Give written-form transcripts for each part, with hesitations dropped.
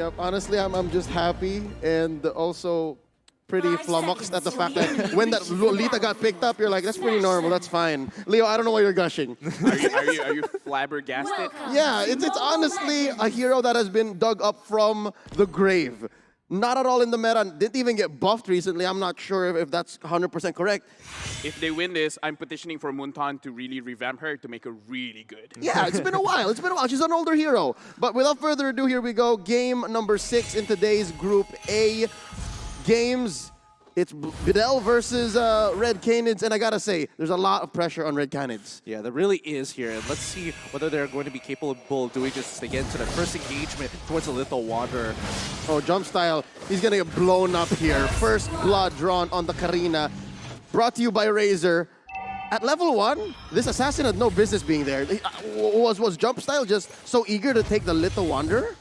Yep, honestly, I'm just happy and also pretty flummoxed at the fact that when that Lolita got picked up, you're like, that's pretty normal, that's fine. Leo, I don't know why you're gushing. Are you flabbergasted? Yeah, it's honestly a hero that has been dug up from the grave. Not at all in the meta, didn't even get buffed recently. I'm not sure if that's 100% correct. If they win this, I'm petitioning for Muntan to really revamp her to make her really good. Yeah, it's been a while. It's been a while. She's an older hero. But without further ado, here we go. Game number 6 in today's Group A games. It's Bedel versus Red Canids, and I gotta say, there's a lot of pressure on Red Canids. Yeah, there really is here. And let's see whether they're going to be capable of doing this to get into the first engagement towards the Little Wanderer. Oh, jump style. He's gonna get blown up here. First blood drawn on the Karina. Brought to you by Razor. At level 1, this assassin had no business being there. Was jump style just so eager to take the Little Wanderer?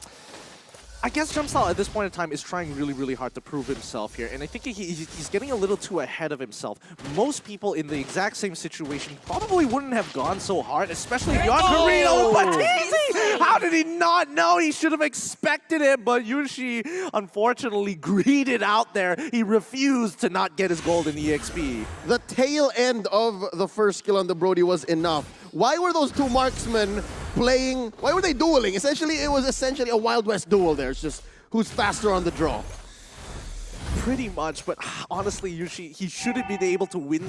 I guess Jumpstyle at this point in time is trying really, really hard to prove himself here, and I think he's getting a little too ahead of himself. Most people in the exact same situation probably wouldn't have gone so hard, especially Yon Carino. But easy! How did he not know? He should have expected it, but Yushi unfortunately greeted out there. He refused to not get his golden EXP. The tail end of the first skill on the Brody was enough. Why were those two marksmen playing? Why were they dueling? Essentially, it was essentially a Wild West duel there. It's just who's faster on the draw. Pretty much, but honestly, Yushi, he should have been able to win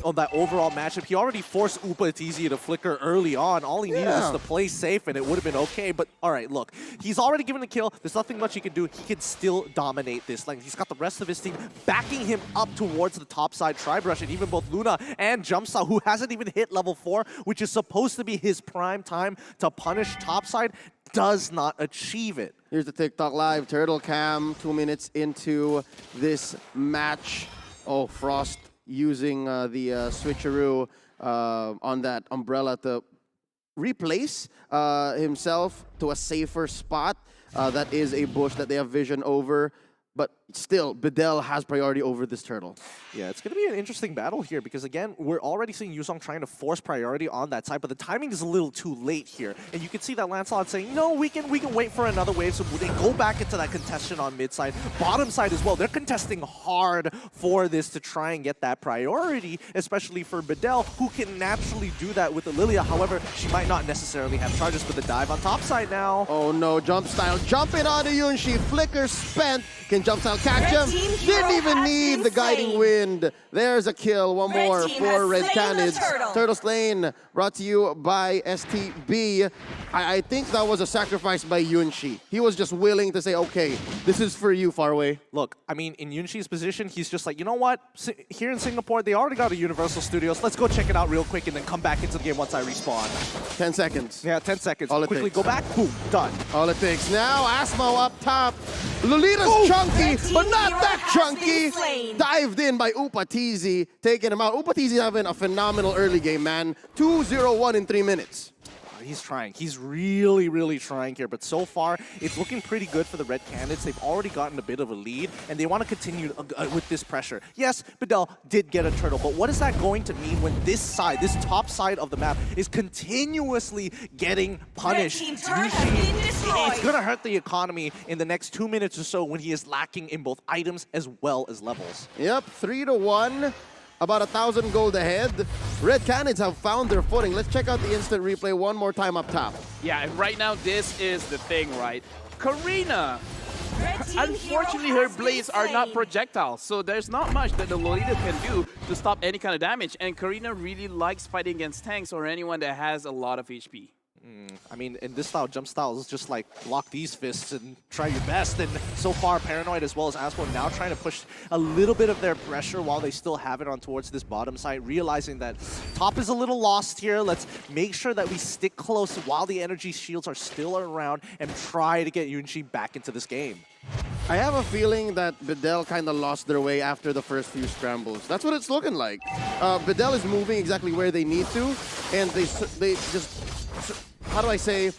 on that overall matchup. He already forced Upatizi to flicker early on. All he needed was to play safe, and it would have been okay. But all right, look, he's already given a kill. There's nothing much he can do. He can still dominate this. Like, he's got the rest of his team backing him up towards the top side Tri-Brush, and even both Luna and Jumpstyle, who hasn't even hit level 4, which is supposed to be his prime time to punish topside, does not achieve it. Here's the TikTok live turtle cam. 2 minutes into this match. Oh, Frost using the switcheroo on that umbrella to replace himself to a safer spot. That is a bush that they have vision over. But still, Bedel has priority over this turtle. Yeah, it's going to be an interesting battle here because, again, we're already seeing Yusong trying to force priority on that side, but the timing is a little too late here. And you can see that Lancelot saying, no, we can wait for another wave, so they go back into that contention on mid side. Bottom side as well, they're contesting hard for this to try and get that priority, especially for Bedel, who can naturally do that with the Lilia. However, she might not necessarily have charges for the dive on top side now. Oh no, jump style, jumping onto Yunshi, flicker spent. Can jump style catch him? Didn't even need the guiding wind. There's a kill, one more for Red Canids. Turtle slain, brought to you by STB. I think that was a sacrifice by Yunshi. He was just willing to say, okay, this is for you, Farway. Look, I mean, in Yunshi's position, he's just like, you know what? Here in Singapore, they already got a Universal Studios. Let's go check it out real quick and then come back into the game once I respawn. 10 seconds. Yeah, 10 seconds. All it Quickly takes. go back, boom, done. All it takes. Now, Asmo up top. Lolita's chunky, but not that chunky. Dived in by Upatizi, taking him out. Upatizi having a phenomenal early game, man. 2-0-1 in 3 minutes. He's trying. He's really, really trying here. But so far, it's looking pretty good for the Red Canids. They've already gotten a bit of a lead, and they want to continue with this pressure. Yes, Bedel did get a turtle, but what is that going to mean when this side, this top side of the map, is continuously getting punished? It's going to hurt the economy in the next 2 minutes or so when he is lacking in both items as well as levels. Yep, 3-1. About 1,000 gold ahead. Red Canids have found their footing. Let's check out the instant replay one more time up top. Yeah, and right now this is the thing, right? Karina, unfortunately her blades are not projectiles, so there's not much that the Lolita can do to stop any kind of damage. And Karina really likes fighting against tanks or anyone that has a lot of HP. I mean, in this style, jump style is just like block these fists and try your best. And so far, Paranoid as well as Aspo now trying to push a little bit of their pressure while they still have it on towards this bottom side, realizing that top is a little lost here. Let's make sure that we stick close while the energy shields are still around and try to get Yunshi back into this game. I have a feeling that Bedel kind of lost their way after the first few scrambles. That's what it's looking like. Bedel is moving exactly where they need to, and they just, how do I say,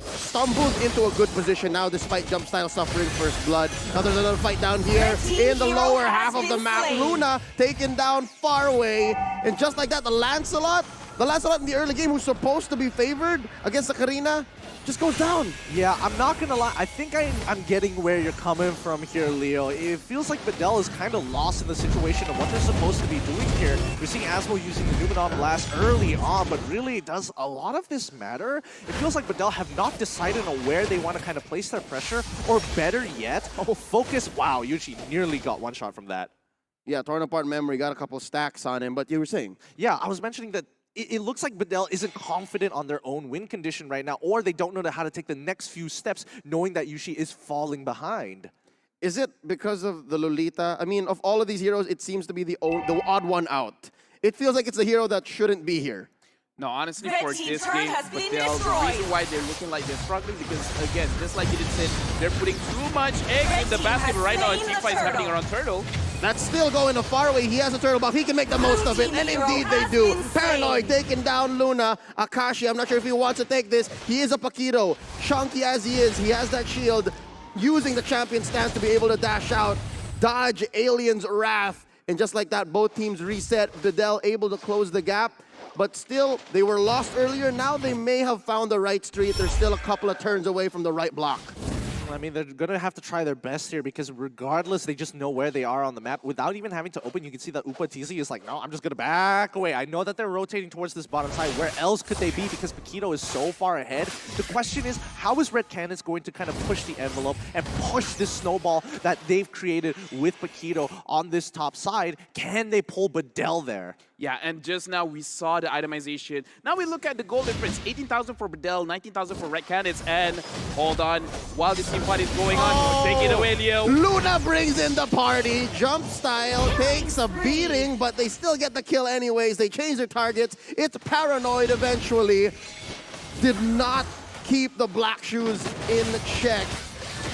stumbled into a good position now despite jump style suffering first blood. Now there's another fight down here in the lower half of the map. Luna taken down far away, and just like that, the Lancelot The Lancelot in the early game, who's supposed to be favored against the Karina, just goes down. Yeah, I'm not gonna lie. I think I'm getting where you're coming from here, Leo. It feels like Bedel is kind of lost in the situation of what they're supposed to be doing here. We're seeing Awmu using the Numenon Blast early on, but really, does a lot of this matter? It feels like Bedel have not decided on where they want to kind of place their pressure, or better yet, focus. Wow, Yuji nearly got one shot from that. Yeah, torn apart memory, got a couple stacks on him, but you were saying? Yeah, I was mentioning that it looks like Bedel isn't confident on their own win condition right now, or they don't know how to take the next few steps, knowing that Yushi is falling behind. Is it because of the Lolita? I mean, of all of these heroes, it seems to be the odd one out. It feels like it's a hero that shouldn't be here. No, honestly, Red for team's this turret game, has been Bedel, the destroyed. reason why they're looking like they're struggling because, again, just like you did said, they're putting too much eggs Red in the team basket has right now. A slain team the fight is happening turtle. around Turtle. That's still going to far away. He has a turtle buff. He can make the most of it, team and hero indeed they has do. been Paranoid slain. taking down Luna. Akashi, I'm not sure if he wants to take this. He is a Paquito. Chunky as he is, he has that shield. Using the champion stance to be able to dash out, dodge Alien's wrath, and just like that, both teams reset. Bedel able to close the gap. But still, they were lost earlier. Now they may have found the right street. They're still a couple of turns away from the right block. I mean, they're going to have to try their best here because regardless, they just know where they are on the map. Without even having to open, you can see that Upa TZ is like, no, I'm just going to back away. I know that they're rotating towards this bottom side. Where else could they be? Because Paquito is so far ahead. The question is, how is Red Canids going to kind of push the envelope and push this snowball that they've created with Paquito on this top side? Can they pull Bedel there? Yeah, and just now we saw the itemization. Now we look at the goal difference. 18,000 for Bedel, 19,000 for Red Canids. And hold on, while this team fight is going on, take it away, Leo. Luna brings in the party. Jump style takes a beating, but they still get the kill anyways. They change their targets. It's Paranoid eventually. Did not keep the Black Shoes in check.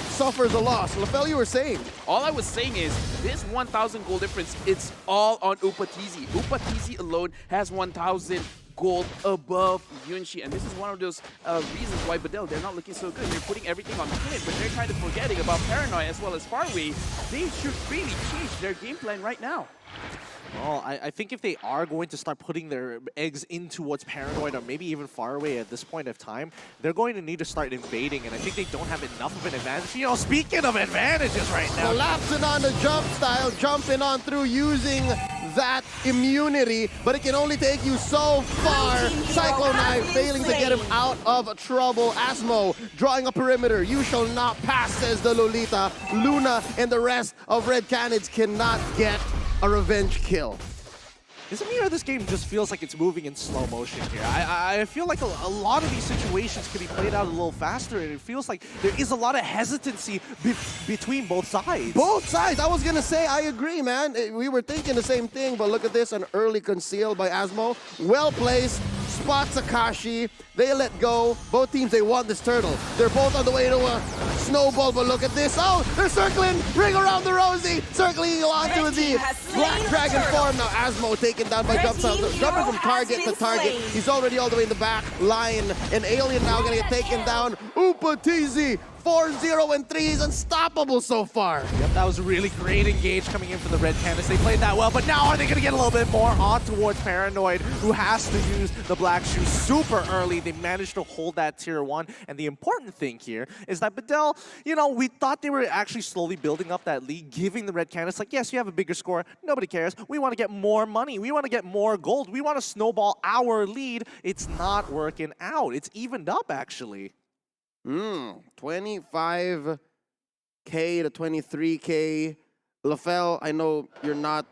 Suffers a loss. LaFell, you were saying? All I was saying is, this 1,000 goal difference, it's all on Upatizi. Upatizi alone has 1,000 gold above Yunshi, and this is one of those reasons why Bedel, they're not looking so good. They're putting everything on Canids, but they're kind of forgetting about Paranoid as well as Farway. They should really change their game plan right now. Well, I think if they are going to start putting their eggs into what's Paranoid or maybe even far away at this point of time, they're going to need to start invading, and I think they don't have enough of an advantage. You know, speaking of advantages right now. Collapsing on the jump style, jumping on through using that immunity, but it can only take you so far. Cyclone Knife failing to get him out of trouble. Asmo drawing a perimeter. You shall not pass, says the Lolita. Luna and the rest of Red Canids cannot get a revenge kill. Is it me or this game just feels like it's moving in slow motion here? I feel like a lot of these situations could be played out a little faster, and it feels like there is a lot of hesitancy between both sides. Both sides. I was going to say, I agree, man. We were thinking the same thing, but look at this, an early conceal by Asmo. Well placed, spots Akashi. They let go. Both teams, they want this turtle. They're both on the way to a snowball, but look at this. Oh, they're circling. Ring around the Rosie. Circling onto the Black Dragon form. Now Asmo taken down by jump style. Jumping from target to target. He's already all the way in the back line. An Alien now going to get taken down. Upatizi. 4-0 and 3. He's unstoppable so far. Yep, that was a really great engage coming in for the Red Canids. They played that well, but now are they going to get a little bit more on towards Paranoid, who has to use the Black Shoe super early. They managed to hold that tier 1, and the important thing here is that Bedel, you know, we thought they were actually slowly building up that lead, giving the Red Canids, like, yes, you have a bigger score, nobody cares. We want to get more money. We want to get more gold. We want to snowball our lead. It's not working out. It's evened up, actually. 25K to 23K. LaFell, I know you're not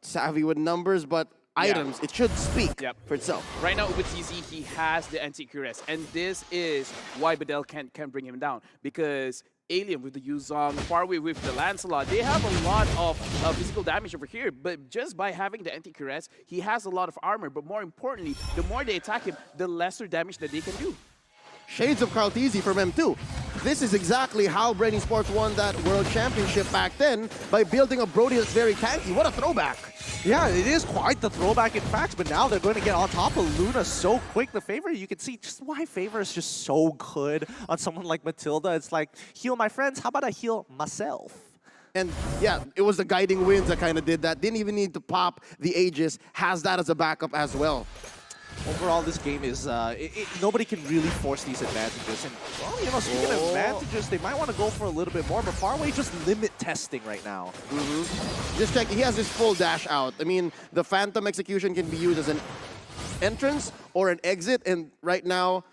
savvy with numbers, but items, it should speak for itself. Right now, with TZ, he has the anti-QRS, and this is why Bedel can bring him down, because Alien with the Yuzong, Farway with the Lancelot, they have a lot of physical damage over here, but just by having the anti-QRS, he has a lot of armor, but more importantly, the more they attack him, the lesser damage that they can do. Shades of Carl Teasy from M2. This is exactly how Brady Sports won that World Championship back then, by building a Brody that's very tanky. What a throwback. Yeah, it is quite the throwback in fact, but now they're going to get on top of Luna so quick. The Favor, you can see just why Favor is just so good on someone like Matilda. It's like, heal my friends, how about I heal myself? And yeah, it was the guiding winds that kind of did that. Didn't even need to pop the Aegis. Has that as a backup as well. Overall, this game is nobody can really force these advantages. And well, you know, speaking of advantages, they might want to go for a little bit more. But Farway just limit testing right now. Just check. He has his full dash out. I mean, the Phantom execution can be used as an entrance or an exit. And right now,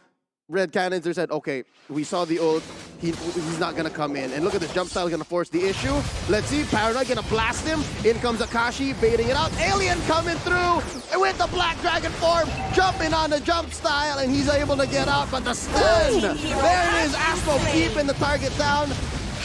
Red Canids, they said, okay, we saw the ult. He's not going to come in. And look at this jump style going to force the issue. Let's see, Paranoid going to blast him. In comes Akashi, baiting it out. Alien coming through with the Black Dragon form, jumping on the jump style, and he's able to get out, but the stun. There it is, Awmu keeping the target down.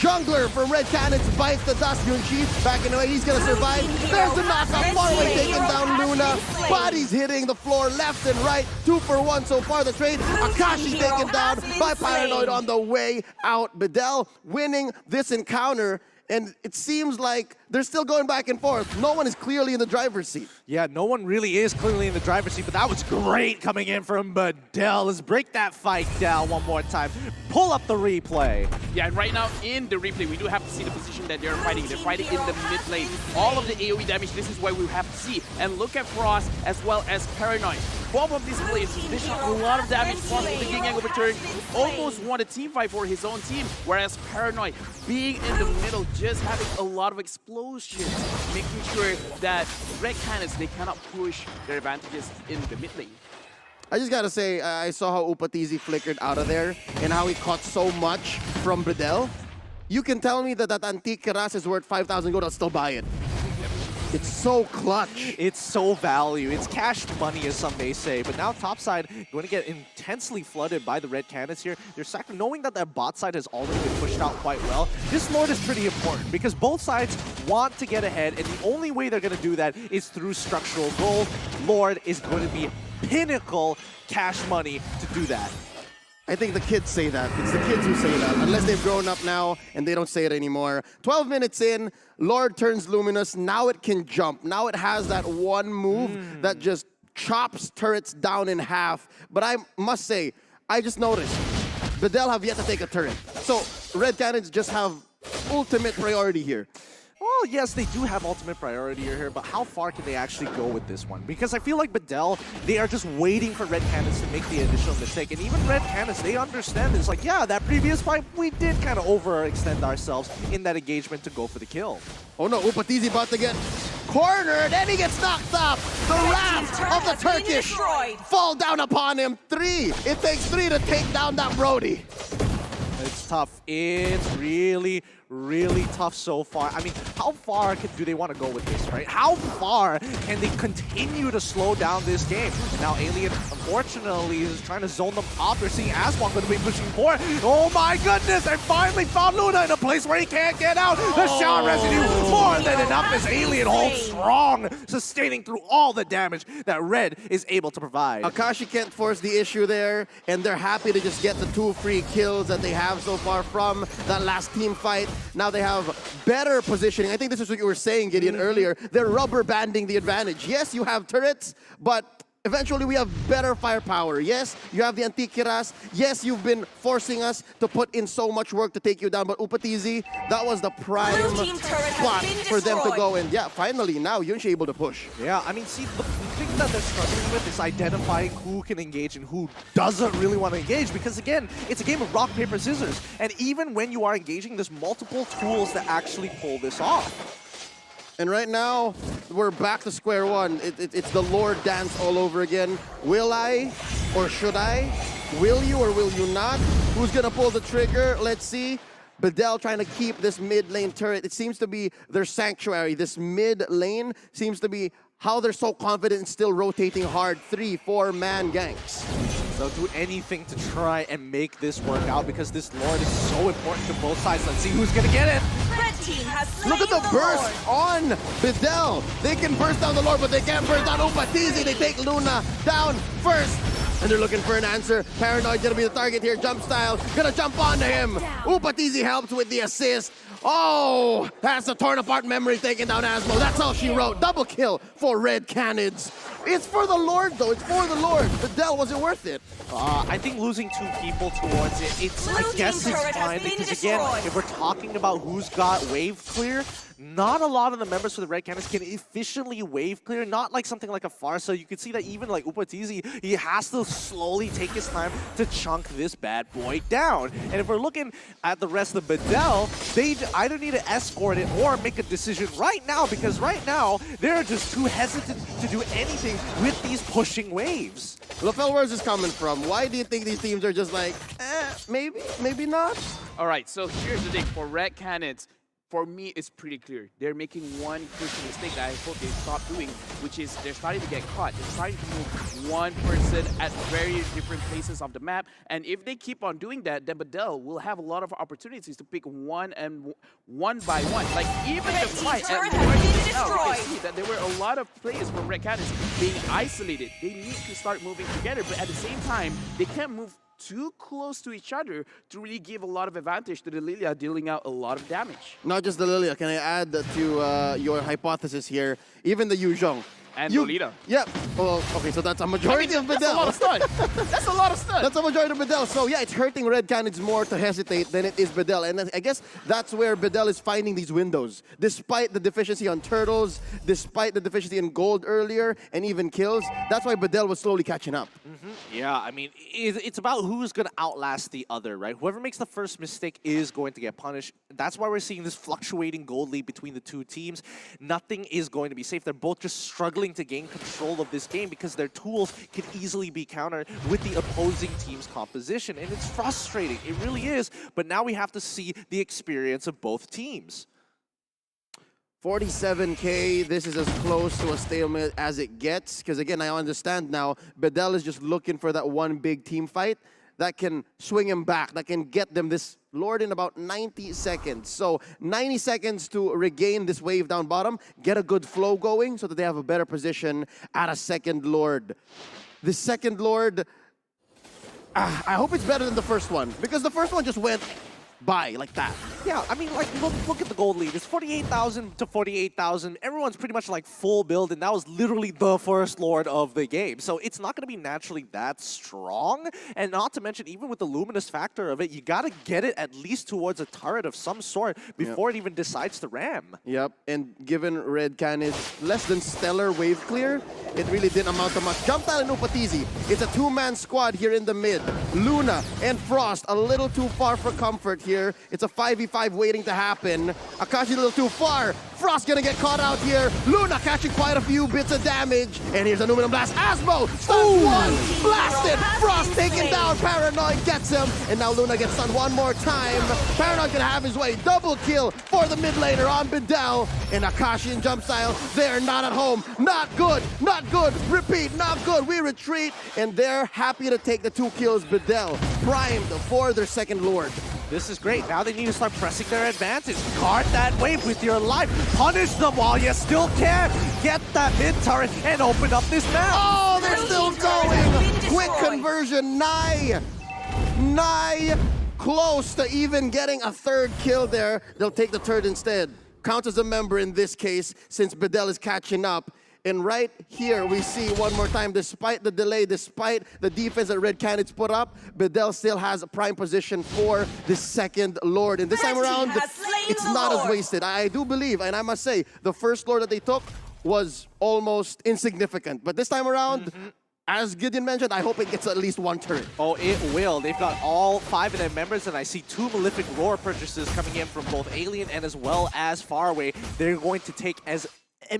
Jungler from Red Canids bites the dust. Yunchi backing away. He's going to survive. There's the knockout. Farway taking down Luna. Bodies hitting the floor left and right. 2 for 1 so far. The trade. Akashi taken down by Paranoid on the way out. Bedel winning this encounter. And it seems like they're still going back and forth. No one is clearly in the driver's seat. Yeah, no one really is clearly in the driver's seat, but that was great coming in from Bedel. Let's break that fight down one more time. Pull up the replay. Yeah, and right now in the replay, we do have to see the position that they're fighting. They're fighting in the mid lane. All of the AoE damage, this is what we have to see. And look at Frost as well as Paranoid. Both of these players dish out a lot of damage. Frost with the King Angle return almost won a team fight for his own team, whereas Paranoid being in the middle, just having a lot of explosions, making sure that Red Canids, they cannot push their advantages in the mid lane. I just gotta say, I saw how Upatizi flickered out of there and how he caught so much from Bedel. You can tell me that that Antique Keras is worth 5,000 gold, I'll still buy it. It's so clutch. It's so value. It's cash money, as some may say. But now topside going to get intensely flooded by the Red Canids here. They're knowing that their bot side has already been pushed out quite well. This Lord is pretty important because both sides want to get ahead, and the only way they're going to do that is through structural gold. Lord is going to be pinnacle cash money to do that. I think the kids say that. It's the kids who say that, unless they've grown up now and they don't say it anymore. 12 minutes in, Lord turns luminous. Now it can jump. Now it has that one move that just chops turrets down in half. But I must say, I just noticed, Bedel have yet to take a turret. So Red Canids just have ultimate priority here. Well, yes, they do have ultimate priority here, but how far can they actually go with this one? Because I feel like Bedel, they are just waiting for Red Canids to make the initial mistake. And even Red Canids, they understand this. Like, yeah, that previous fight, we did kind of overextend ourselves in that engagement to go for the kill. Oh no, Upatizi about to get cornered, and he gets knocked off. The wrath of the Turkish fall down upon him. 3. It takes 3 to take down that Brody. It's tough. It's really, really tough so far. I mean, how far do they want to go with this, right? How far can they continue to slow down this game? Now, Alien, unfortunately, is trying to zone them off. They're seeing Aswan going to be pushing forward. Oh my goodness! They finally found Luna in a place where he can't get out. The shower residue, more than enough as Alien holds strong, sustaining through all the damage that Red is able to provide. Akashi can't force the issue there, and they're happy to just get the 2 free kills that they have so far from that last team fight. Now they have better positioning. I think this is what you were saying, Gideon, earlier. They're rubber banding the advantage. Yes, you have turrets, but eventually we have better firepower. Yes, you have the Antique Keras. Yes, you've been forcing us to put in so much work to take you down, but Upatizi, that was the prime spot for them to go in. Yeah, finally, now Yunshi able to push. Yeah, I mean, see, the thing that they're struggling with is identifying who can engage and who doesn't really want to engage, because again, it's a game of rock, paper, scissors. And even when you are engaging, there's multiple tools that actually pull this off. And right now, we're back to square one. It's the Lord dance all over again. Will I or should I? Will you or will you not? Who's gonna pull the trigger? Let's see. Bedel trying to keep this mid lane turret. It seems to be their sanctuary. This mid lane seems to be how they're so confident and still rotating hard. 3-4 man ganks. They'll do anything to try and make this work out because this Lord is so important to both sides. Let's see who's gonna get it. Red team has slain Look at the burst on Bedel. They can burst down the Lord, but they can't burst down Upatizi. They take Luna down first. And they're looking for an answer. Paranoid gonna be the target here. Jump style. Gonna jump onto him. Upatizi helps with the assist. Oh, that's a torn apart memory taking down Awmu. That's all she wrote. Double kill for Red Canids. It's for the Lord, though. It's for the Lord. Bedel, was it worth it? I think losing 2 people towards it, I guess it's fine because again, if we're talking about who's got wave clear, not a lot of the members for the Red Canids can efficiently wave clear, not like something like a Farsa. You can see that even like Upatizi, he has to slowly take his time to chunk this bad boy down. And if we're looking at the rest of Bedel, they either need to escort it or make a decision right now, because right now, they're just too hesitant to do anything with these pushing waves. LaFell, where's this coming from? Why do you think these teams are just like, maybe, maybe not? All right, so here's the thing. For Red Canids, for me, it's pretty clear. They're making one crucial mistake that I hope they stop doing, which is they're starting to get caught. They're starting to move one person at very different places of the map. And if they keep on doing that, then Bedel will have a lot of opportunities to pick one by one. Like, even the fight at Bedel, you can see that there were a lot of players from Red Canids being isolated. They need to start moving together, but at the same time, they can't move too close to each other to really give a lot of advantage to the Lilia, dealing out a lot of damage. Not just the Lilia. Can I add to your hypothesis here? Even the Yuzhong. And Lolita. Yep. Well, okay, so that's a majority of Bedel. That's a lot of stun. That's a lot of stun. That's a majority of Bedel. So yeah, it's hurting Red Canids more to hesitate than it is Bedel. And I guess that's where Bedel is finding these windows. Despite the deficiency on turtles, despite the deficiency in gold earlier, and even kills, that's why Bedel was slowly catching up. Yeah, I mean, it's about who's going to outlast the other, right? Whoever makes the first mistake is going to get punished. That's why we're seeing this fluctuating gold lead between the two teams. Nothing is going to be safe. They're both just struggling to gain control of this game because their tools can easily be countered with the opposing team's composition. And it's frustrating. It really is. But now we have to see the experience of both teams. 47K, this is as close to a stalemate as it gets. Because again, I understand now, Bedel is just looking for that one big team fight that can swing him back, that can get them this Lord in about 90 seconds. So 90 seconds to regain this wave down bottom, get a good flow going so that they have a better position at a second Lord. The second Lord, I hope it's better than the first one, because the first one just went by like that. Yeah, I mean, like, look at the gold lead. It's 48,000 to 48,000. Everyone's pretty much like full build, and that was literally the first Lord of the game. So it's not going to be naturally that strong. And not to mention, even with the luminous factor of it, you got to get it at least towards a turret of some sort before it even decides to ram. Yep, and given Red Canids less than stellar wave clear, it really didn't amount to much. Jumped out and Upatizi. It's a two-man squad here in the mid. Luna and Frost a little too far for comfort here. It's a 5v5 waiting to happen. Akashi a little too far. Frost gonna get caught out here. Luna catching quite a few bits of damage. And here's Aluminum Blast. Asmo stuns one. Blasted. Frost taken down. Paranoid gets him. And now Luna gets stunned one more time. Paranoid gonna have his way. Double kill for the mid laner on Bedel. And Akashi in jump style. They're not at home. Not good. Not good. Repeat. Not good. We retreat. And they're happy to take the 2 kills. Bedel primed for their second Lord. This is great. Now they need to start pressing their advantage. Guard that wave with your life. Punish them while you still can. Get that mid turret and open up this map. Oh, they're still going. Quick conversion. Nigh. Close to even getting a third kill there. They'll take the turret instead. Counts as a member in this case since Bedel is catching up. And right here, we see one more time, despite the delay, despite the defense that Red Canids put up, Bedel still has a prime position for the second Lord. And this time around, it's not as wasted. I do believe, and I must say, the first Lord that they took was almost insignificant. But this time around, as Gideon mentioned, I hope it gets at least one turret. Oh, it will. They've got all 5 of their members, and I see 2 Malefic Roar purchases coming in from both Alien and as well as Faraway. They're going to take as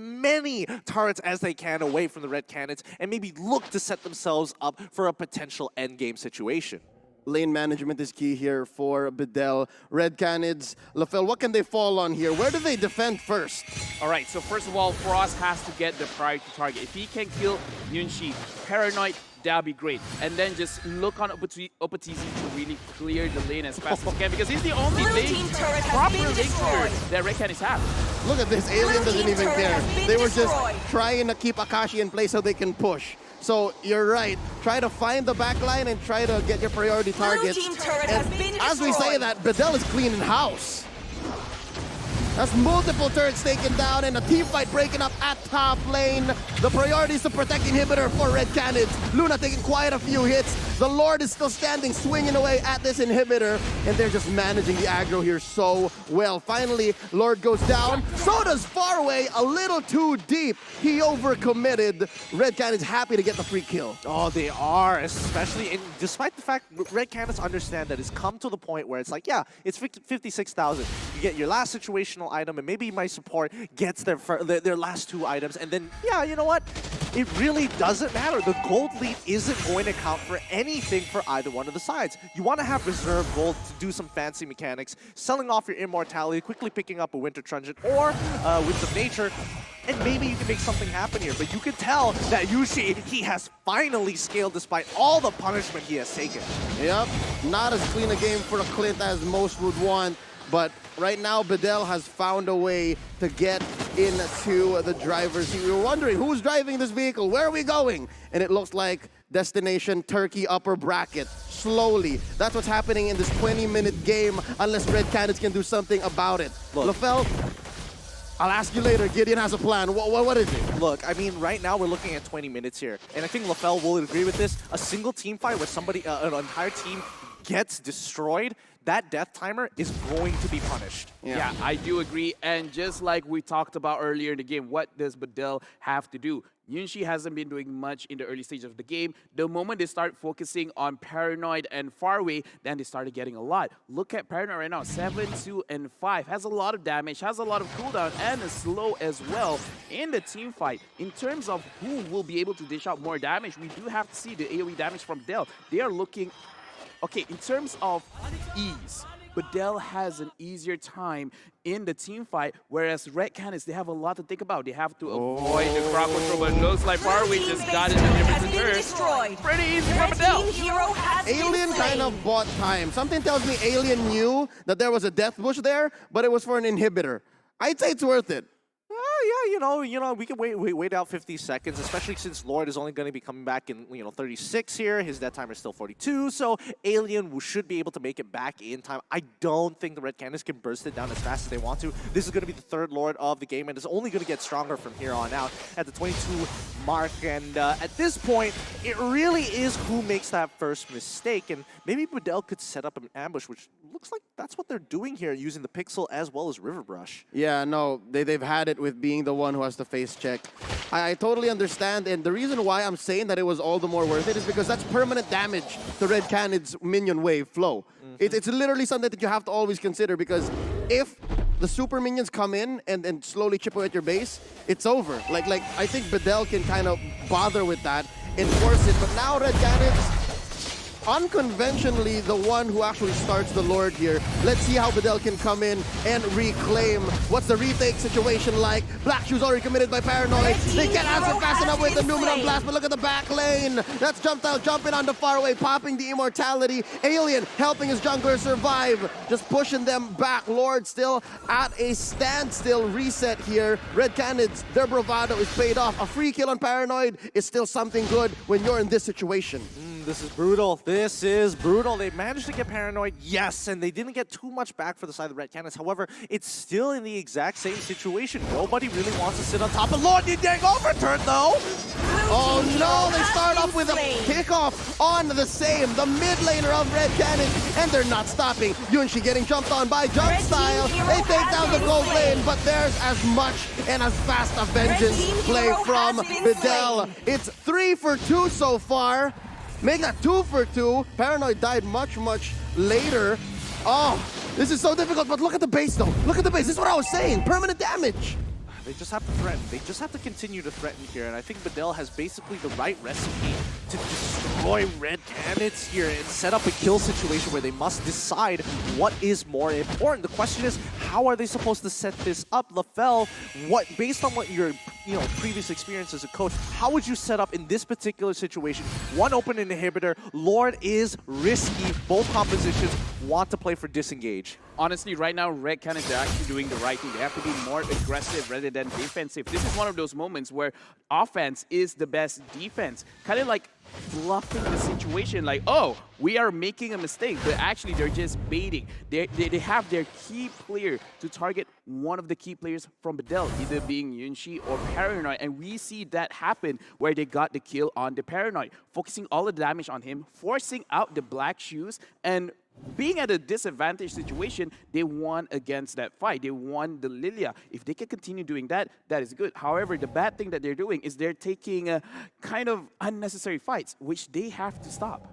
many turrets as they can away from the Red Canids and maybe look to set themselves up for a potential endgame situation. Lane management is key here for Bedel. Red Canids, LaFell, what can they fall on here? Where do they defend first? All right, so first of all, Frost has to get the priority target. If he can kill Yunshi, Paranoid, that'll be great. And then just look on Upatizi to really clear the lane as fast as he can, because he's the only proper lane clear that Red Canids have. Look at this, Alien doesn't even care. They were just trying to keep Akashi in place so they can push. So you're right, try to find the back line and try to get your priority targets. And as we say that, Bedel is cleaning house. That's multiple turrets taken down and a team fight breaking up at top lane. The priority is to protect inhibitor for Red Canids. Luna taking quite a few hits. The Lord is still standing, swinging away at this inhibitor, and they're just managing the aggro here so well. Finally, Lord goes down. So does Faraway, a little too deep. He overcommitted. Red Canids happy to get the free kill. Oh, they are, especially, and despite the fact Red Canids understand that it's come to the point where it's like, yeah, it's 56,000. You get your last situational item, and maybe my support gets their last 2 items, and then, yeah, you know what? It really doesn't matter. The gold lead isn't going to count for anything for either one of the sides. You want to have reserve gold to do some fancy mechanics, selling off your immortality, quickly picking up a Winter Truncheon, or with some nature, and maybe you can make something happen here. But you can tell that Yushi, he has finally scaled despite all the punishment he has taken. Yep, not as clean a game for a Clint as most would want, but right now Bedel has found a way to get into the driver's seat. We were wondering, who's driving this vehicle? Where are we going? And it looks like destination Turkey upper bracket. Slowly. That's what's happening in this 20-minute game unless Red Canids can do something about it. LaFell, I'll ask you later. Gideon has a plan. What is it? Look, I mean, right now we're looking at 20 minutes here. And I think LaFell will agree with this. A single team fight where somebody, an entire team gets destroyed, that death timer is going to be punished. Yeah, I do agree. And just like we talked about earlier in the game, what does Bedel have to do? Yunshi hasn't been doing much in the early stage of the game. The moment they start focusing on Paranoid and Faraway, then they started getting a lot. Look at Paranoid right now, 7, 2, and 5. Has a lot of damage, has a lot of cooldown, and is slow as well in the team fight. In terms of who will be able to dish out more damage, we do have to see the AoE damage from Bedel. They are looking... Okay, in terms of ease, Bedel has an easier time in the team fight, whereas Red Canids, they have a lot to think about. They have to avoid the crowd control, but it looks like Faraway just got it in a different turn. Pretty easy for Bedel. Alien kind of bought time. Something tells me Alien knew that there was a death bush there, but it was for an inhibitor. I'd say it's worth it. Yeah, you know, we can wait out 50 seconds, especially since Lord is only going to be coming back in, 36 here. His death timer is still 42, so Alien should be able to make it back in time. I don't think the Red Canids can burst it down as fast as they want to. This is going to be the 3rd Lord of the game, and it's only going to get stronger from here on out at the 22 mark. And at this point, it really is who makes that first mistake. And maybe Bedel could set up an ambush, which looks like that's what they're doing here, using the Pixel as well as River Brush. Yeah, no, they've had it with being the one who has to face check. I totally understand, and the reason why I'm saying that it was all the more worth it is because that's permanent damage to Red Canids' minion wave flow. It's literally something that you have to always consider, because if the super minions come in and slowly chip away at your base, it's over. Like I think Bedel can kind of bother with that, enforce it, but now Red Canids, unconventionally, the one who actually starts the Lord here. Let's see how Bedel can come in and reclaim. What's the retake situation like? Black Shoes already committed by Paranoid. They can't answer fast enough with the Numenor Blast, but look at the back lane. That's jumped out, jumping on the Faraway, popping the immortality. Alien helping his jungler survive, just pushing them back. Lord still at a standstill. Reset here. Red Canids, their bravado is paid off. A free kill on Paranoid is still something good when you're in this situation. This is brutal. This is brutal. They managed to get Paranoid, yes, and they didn't get too much back for the side of the Red Canids. However, it's still in the exact same situation. Nobody really wants to sit on top of Lord. Did dang overturn, though. Oh no, they start off with a kickoff on the same, the mid laner of Red Canids, and they're not stopping. Yunshi getting jumped on by Jump Style. They take down the gold lane, but there's as much and as fast a vengeance play from Bedel. It's 3 for 2 so far. Make that 2 for 2. Paranoid died much later. Oh, this is so difficult, but look at the base though. Look at the base. This is what I was saying. Permanent damage. They just have to threaten. They just have to continue to threaten here. And I think Bedel has basically the right recipe to destroy Red Canids here and set up a kill situation where they must decide what is more important. The question is, how are they supposed to set this up? LaFell, based on what your previous experience as a coach, how would you set up in this particular situation? One open inhibitor, Lord is risky. Both compositions want to play for disengage. Honestly, right now, Red Canids are actually doing the right thing. They have to be more aggressive rather than defensive. This is one of those moments where offense is the best defense. Kind of like bluffing the situation like, oh, we are making a mistake, but actually they're just baiting. They have their key player to target one of the key players from Bedel, either being Yunshi or Paranoid, and we see that happen where they got the kill on the Paranoid, focusing all the damage on him, forcing out the black shoes, and being at a disadvantaged situation, they won against that fight. They won the Lilia. If they can continue doing that, that is good. However, the bad thing that they're doing is they're taking kind of unnecessary fights, which they have to stop.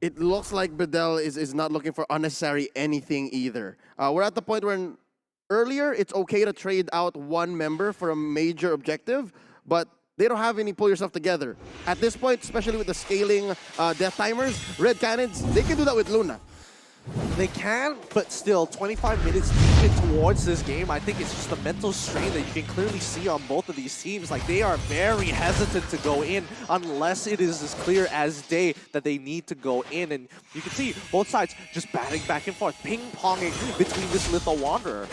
It looks like Bedel is not looking for unnecessary anything either. We're at the point where earlier it's okay to trade out one member for a major objective, but they don't have any pull yourself together. At this point, especially with the scaling death timers, Red Canids, they can do that with Luna. They can, but still, 25 minutes deep in towards this game, I think it's just the mental strain that you can clearly see on both of these teams. Like, they are very hesitant to go in unless it is as clear as day that they need to go in. And you can see both sides just batting back and forth, ping-ponging between this Litho Wanderer.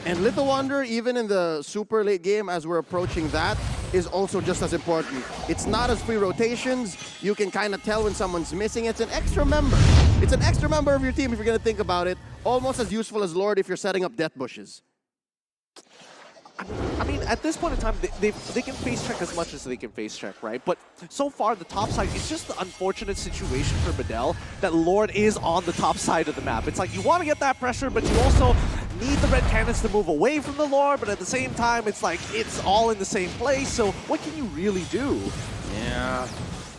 And Litho Wanderer, even in the super late game, as we're approaching that, is also just as important. It's not as free rotations. You can kind of tell when someone's missing. It's an extra member. It's an extra member of your team if you're going to think about it. Almost as useful as Lord if you're setting up death bushes. I mean, at this point in time, they can face check as much as they can face check, right? But so far, the top side, it's just the unfortunate situation for Bedel that Lord is on the top side of the map. It's like you want to get that pressure, but you also need the Red Canids to move away from the Lord, but at the same time, it's like it's all in the same place, so what can you really do? Yeah.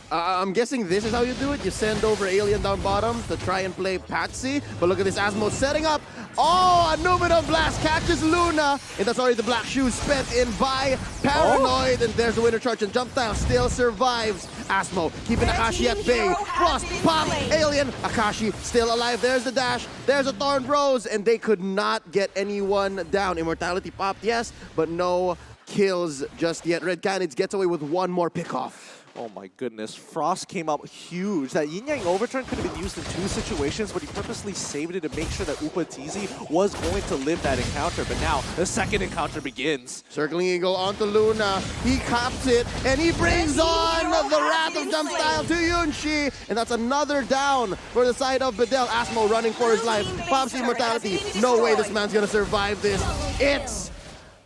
I'm guessing this is how you do it. You send over Alien down bottom to try and play Patsy. But look at this, Awmu setting up. Oh, a Numenor Blast catches Luna. And that's already the black shoes spent in by Paranoid. And there's the winter charge, and Jump Style still survives. Awmu keeping Akashi at bay. Frost, pop, Alien. Akashi still alive. There's the dash. There's a Thorned Rose. And they could not get anyone down. Immortality popped, yes, but no kills just yet. Red Canids gets away with one more pickoff. Oh my goodness, Frost came up huge. That yin-yang overturn could have been used in two situations, but he purposely saved it to make sure that Upatizi was going to live that encounter. But now, the second encounter begins. Circling Eagle onto Luna. He cops it, and he brings on the Wrath of Jump Style to Yunshi. And that's another down for the side of Bedel. Awmu running for his life. Pops the Immortality. No way this man's gonna survive this. It's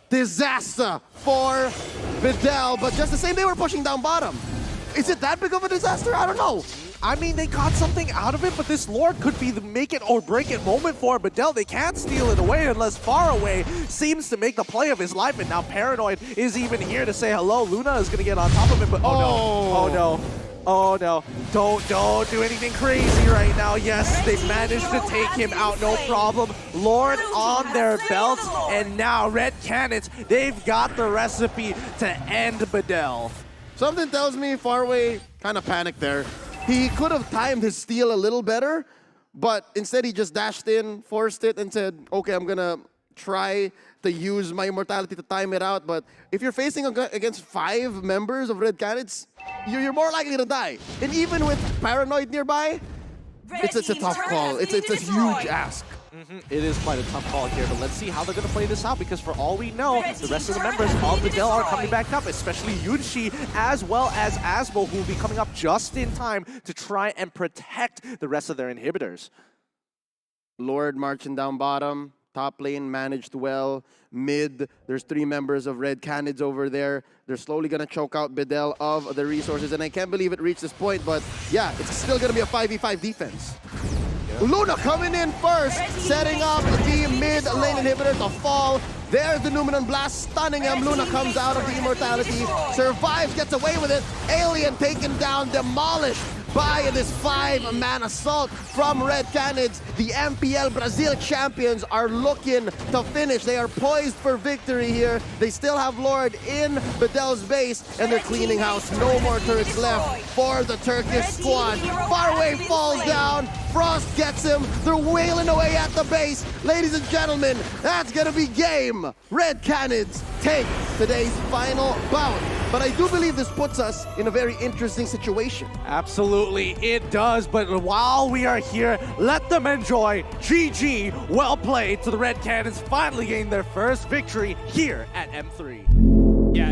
disaster for Bedel, but just the same, they were pushing down bottom. Is it that big of a disaster? I don't know. I mean, they got something out of it, but this Lord could be the make it or break it moment for Bedel. They can't steal it away unless Far Away seems to make the play of his life, and now Paranoid is even here to say hello. Luna is gonna get on top of him, but oh no, oh no. Oh no, don't do anything crazy right now. Yes, they managed to take him out, no problem. Lord on their belts, and now Red Canids, they've got the recipe to end Bedel. Something tells me Farway kind of panicked there. He could have timed his steal a little better, but instead he just dashed in, forced it, and said, okay, I'm gonna try to use my immortality to time it out. But if you're facing against 5 members of Red Canids, you're more likely to die. And even with Paranoid nearby, it's a tough call. It's a huge ask. It is quite a tough call here, but let's see how they're going to play this out, because for all we know, the rest of the members of Bedel are coming back up, especially Yunshi, as well as Awmu, who will be coming up just in time to try and protect the rest of their inhibitors. Lord marching down bottom. Top lane managed well. Mid, there's 3 members of Red Canids over there. They're slowly going to choke out Bedel of the resources, and I can't believe it reached this point, but yeah, it's still going to be a 5v5 defense. Luna coming in first, setting up the mid lane inhibitor to fall. There's the Numenor Blast, stunning him. Luna comes out of the immortality, survives, gets away with it. Alien taken down, demolished by this 5-man assault from Red Canids. The MPL Brazil champions are looking to finish. They are poised for victory here. They still have Lord in Bedel's base, and they're cleaning house. No more turrets left for the Turkish squad. Farway falls down. Frost gets him. They're wailing away at the base. Ladies and gentlemen, that's gonna be game. Red Canids take today's final bout. But I do believe this puts us in a very interesting situation. Absolutely, it does. But while we are here, let them enjoy. GG, well played to the Red Canids, finally getting their first victory here at M3. Yeah,